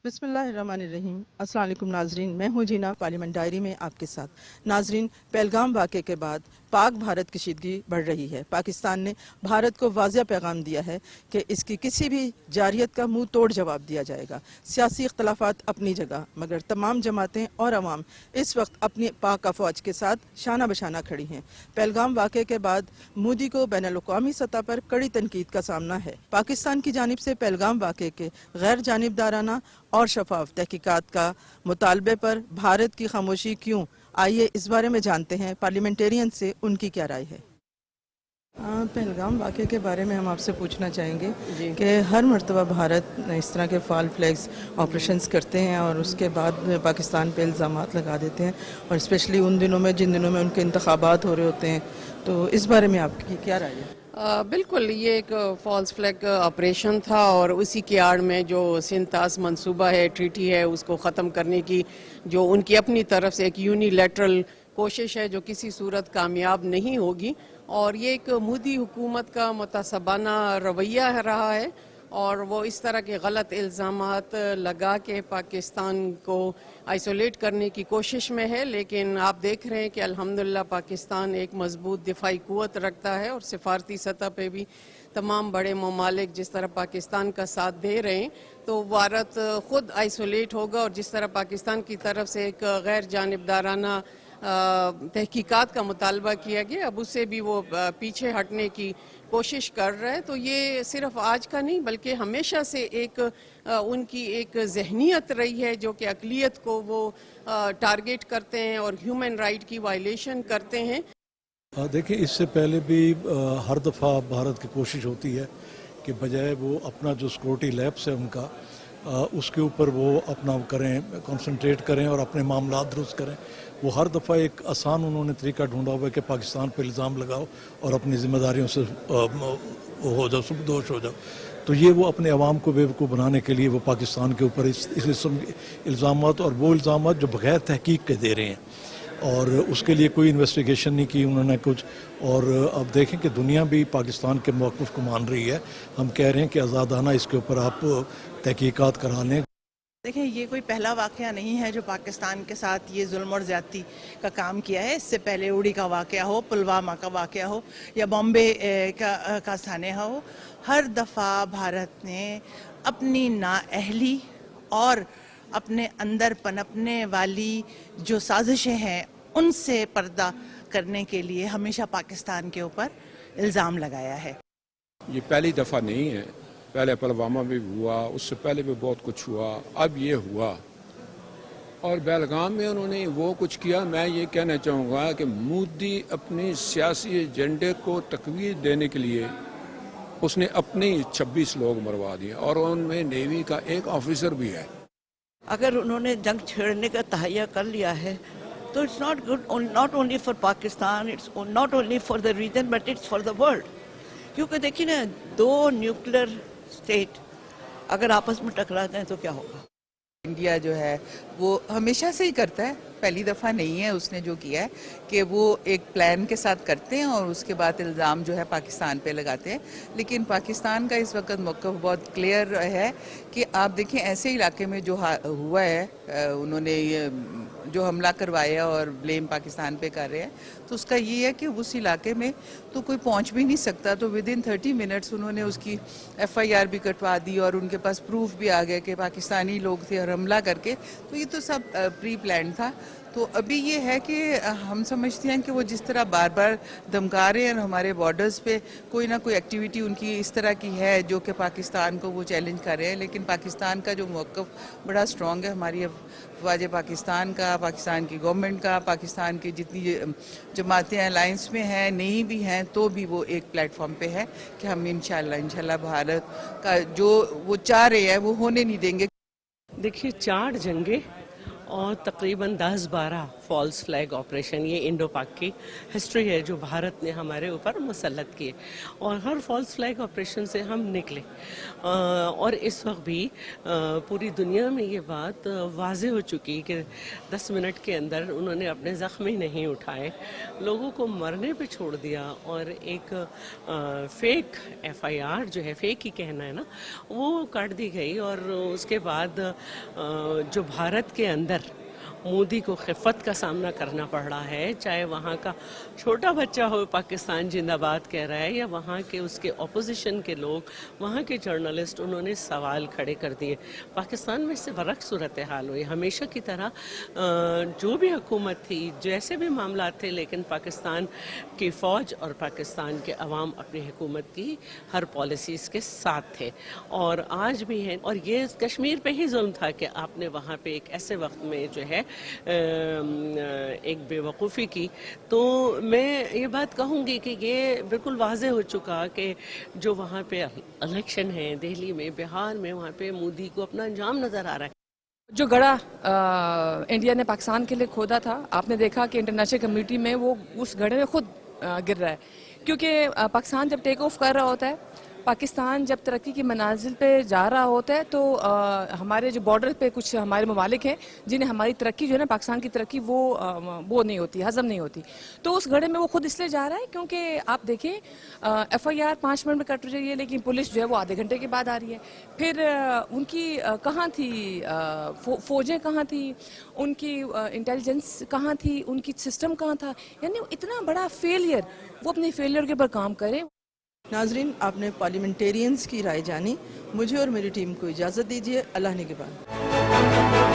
बिस्मिल्लाहिर्रहमानिर्रहीम। अस्सलाम वालेकुम नाजरीन, मैं हूँ जीना पार्लियामेंट डायरी में आपके साथ। नाजरीन, पहलगाम वाक़े के बाद पाक भारत कशीदगी बढ़ रही है। पाकिस्तान ने भारत को वाज़िया पैगाम दिया है कि इसकी किसी भी जारियत का मुंह तोड़ जवाब दिया जाएगा। सियासी इख्तलाफात अपनी जगह, मगर तमाम जमातें और अवाम इस वक्त अपनी पाक अफवाज के साथ शाना बशाना खड़ी हैं। पहलगाम वाक़े के बाद मोदी को बैनुल-अक़वामी सतह पर कड़ी तनकीद का सामना है। पाकिस्तान की जानिब से पहलगाम वाक़े के गैर जानिबदाराना और शफाफ तहकीकात का मुतालबे पर भारत की खामोशी क्यों? आइए इस बारे में जानते हैं पार्लियामेंटेरियन से उनकी क्या राय है। पहलगाम वाक़े के बारे में हम आपसे पूछना चाहेंगे कि हर मरतबा भारत इस तरह के फॉल फ्लैग्स ऑपरेशंस करते हैं और उसके बाद पाकिस्तान पे इल्ज़ामात लगा देते हैं, और स्पेशली उन दिनों में जिन दिनों में उनके इंतखाबात हो रहे होते हैं, तो इस बारे में आपकी क्या राय है? बिल्कुल, ये एक फॉल्स फ्लैग ऑपरेशन था और उसी की आड़ में जो सिंतास मंसूबा है, ट्रीटी है, उसको ख़त्म करने की जो उनकी अपनी तरफ से एक यूनिलैटरल कोशिश है जो किसी सूरत कामयाब नहीं होगी। और ये एक मोदी हुकूमत का मुतसबाना रवैया रहा है और वो इस तरह के गलत इल्ज़ामात लगा के पाकिस्तान को आइसोलेट करने की कोशिश में है। लेकिन आप देख रहे हैं कि अल्हम्दुलिल्लाह पाकिस्तान एक मजबूत दिफाई कुव्वत रखता है और सिफारती सतह पे भी तमाम बड़े ममालिक जिस तरह पाकिस्तान का साथ दे रहे हैं, तो भारत ख़ुद आइसोलेट होगा। और जिस तरह पाकिस्तान की तरफ से एक गैर जानिबदाराना तहकीकात का मुतालबा किया गया, अब उससे भी वो पीछे हटने की कोशिश कर रहे हैं। तो ये सिर्फ आज का नहीं बल्कि हमेशा से एक उनकी एक जहनीत रही है जो कि अक़लियत को वो टारगेट करते हैं और ह्यूमन राइट की वायलेशन करते हैं। देखिए, इससे पहले भी हर दफ़ा भारत की कोशिश होती है कि बजाय वो अपना जो सिक्योरिटी लैब्स है उनका उसके ऊपर वो अपना करें, कंसंट्रेट करें और अपने मामला दुरुस्त करें। वो हर दफ़ा एक आसान उन्होंने तरीका ढूंढा हुआ है कि पाकिस्तान पर इल्ज़ाम लगाओ और अपनी ज़िम्मेदारियों से हो जाओ, सुबदोश हो जाओ। तो ये वो अपने अवाम को बेवकूफ़ बनाने के लिए वो पाकिस्तान के ऊपर इस किस्म के इल्ज़ामात और वो इल्ज़ामात जो बग़ैर तहकीक के दे रहे हैं और उसके लिए कोई इन्वेस्टिगेशन नहीं की उन्होंने कुछ। और अब देखें कि दुनिया भी पाकिस्तान के मौक़िफ़ को मान रही है। हम कह रहे हैं कि आज़ादाना इसके ऊपर आप तहकीकात करा लें। देखें, ये कोई पहला वाक़या नहीं है जो पाकिस्तान के साथ ये जुल्म और ज़्यादती का काम किया है। इससे पहले उड़ी का वाक़या हो, पुलवामा का वाक़या हो या बॉम्बे का सानिया हो, हर दफ़ा भारत ने अपनी नाअहली और अपने अंदर पनपने वाली जो साजिशें हैं उनसे पर्दा करने के लिए हमेशा पाकिस्तान के ऊपर इल्ज़ाम लगाया है। ये पहली दफ़ा नहीं है, पहले पुलवामा में भी हुआ, उससे पहले भी बहुत कुछ हुआ, अब ये हुआ। और पहलगाम में उन्होंने वो कुछ किया। मैं ये कहना चाहूँगा कि मोदी अपने सियासी एजेंडे को तकवीत देने के लिए उसने अपने 26 लोग मरवा दिए और उनमें नेवी का एक ऑफिसर भी है। अगर उन्होंने जंग छेड़ने का तहैया कर लिया है तो it's not good, not only for Pakistan, it's not only for the region but it's for the world. क्योंकि देखिए ना, दो न्यूक्लियर स्टेट अगर आपस में टकराते हैं तो क्या होगा। इंडिया जो है वो हमेशा से ही करता है, पहली दफ़ा नहीं है उसने जो किया है कि वो एक प्लान के साथ करते हैं और उसके बाद इल्ज़ाम जो है पाकिस्तान पे लगाते हैं। लेकिन पाकिस्तान का इस वक्त मौक़िफ़ बहुत क्लियर है कि आप देखें ऐसे इलाके में जो हुआ है, उन्होंने ये जो हमला करवाया और ब्लेम पाकिस्तान पे कर रहे हैं, तो उसका ये है कि उस इलाके में तो कोई पहुंच भी नहीं सकता। तो विद इन 30 मिनट्स उन्होंने उसकी FIR भी कटवा दी और उनके पास प्रूफ भी आ गया कि पाकिस्तानी लोग थे और हमला करके। तो ये तो सब प्री प्लान था। तो अभी ये है कि हम समझते हैं कि वो जिस तरह बार बार धमका रहे हैं और हमारे बॉर्डर्स पे कोई ना कोई एक्टिविटी उनकी इस तरह की है जो कि पाकिस्तान को वो चैलेंज कर रहे हैं। लेकिन पाकिस्तान का जो मौक़िफ़ बड़ा स्ट्रॉन्ग है, हमारी अफवाज पाकिस्तान का, पाकिस्तान की गवर्नमेंट का, पाकिस्तान की जितनी जमातें अलायंस में हैं, नहीं भी हैं तो भी वो एक प्लेटफॉर्म पे है कि हम इंशाल्लाह भारत का जो वो चाह रहे हैं वो होने नहीं देंगे। देखिए, 4 जंगें اور تقریباً 10-12 فالس فلیگ آپریشن، یہ انڈو پاک کی ہسٹری ہے جو بھارت نے ہمارے اوپر مسلط کیے، اور ہر فالس فلیگ آپریشن سے ہم نکلے، اور اس وقت بھی پوری دنیا میں یہ بات واضح ہو چکی کہ 10 منٹ کے اندر انہوں نے اپنے زخمی نہیں اٹھائے، لوگوں کو مرنے پہ چھوڑ دیا، اور ایک فیک FIR جو ہے، فیک ہی کہنا ہے نا، وہ کاٹ دی گئی، اور اس کے بعد جو بھارت کے اندر مودی کو خفت کا سامنا کرنا پڑ رہا ہے، چاہے وہاں کا چھوٹا بچہ ہو پاکستان زندہ باد کہہ رہا ہے، یا وہاں کے اس کے اپوزیشن کے لوگ، وہاں کے جرنلسٹ، انہوں نے سوال کھڑے کر دیے۔ پاکستان میں اس سے برعکس صورتحال ہوئی، ہمیشہ کی طرح جو بھی حکومت تھی، جیسے بھی معاملات تھے، لیکن پاکستان کی فوج اور پاکستان کے عوام اپنی حکومت کی ہر پالیسیز کے ساتھ تھے، اور آج بھی ہیں۔ اور یہ کشمیر پہ ہی ظلم تھا کہ آپ نے وہاں پہ ایک ایسے وقت میں جو ہے ایک بے وقوفی کی، تو میں یہ بات کہوں گی کہ یہ بالکل واضح ہو چکا کہ جو وہاں پہ الیکشن ہے دہلی میں، بہار میں، وہاں پہ مودی کو اپنا انجام نظر آ رہا ہے۔ جو گڑھا انڈیا نے پاکستان کے لیے کھودا تھا، آپ نے دیکھا کہ انٹرنیشنل کمیونٹی میں وہ اس گڑھے میں خود گر رہا ہے، کیونکہ پاکستان جب ٹیک آف کر رہا ہوتا ہے، پاکستان جب ترقی کی منازل پہ جا رہا ہوتا ہے، تو ہمارے جو بارڈر پہ کچھ ہمارے ممالک ہیں جنہیں ہماری ترقی جو ہے نا، پاکستان کی ترقی وہ نہیں ہوتی، ہضم نہیں ہوتی، تو اس گڑھے میں وہ خود اس لیے جا رہا ہے کیونکہ آپ دیکھیں FIR 5 منٹ میں کٹ رہی ہے، لیکن پولیس جو ہے وہ آدھے گھنٹے کے بعد آ رہی ہے۔ پھر ان کی کہاں تھی فوجیں، کہاں تھی ان کی انٹیلیجنس، کہاں تھی ان کی سسٹم، کہاں تھا؟ یعنی اتنا بڑا فیلئر، وہ اپنے فیلئر کے اوپر کام کرے۔ ناظرین، آپ نے پارلیمنٹیرینز کی رائے جانی، مجھے اور میری ٹیم کو اجازت دیجیے، اللہ نگہبان۔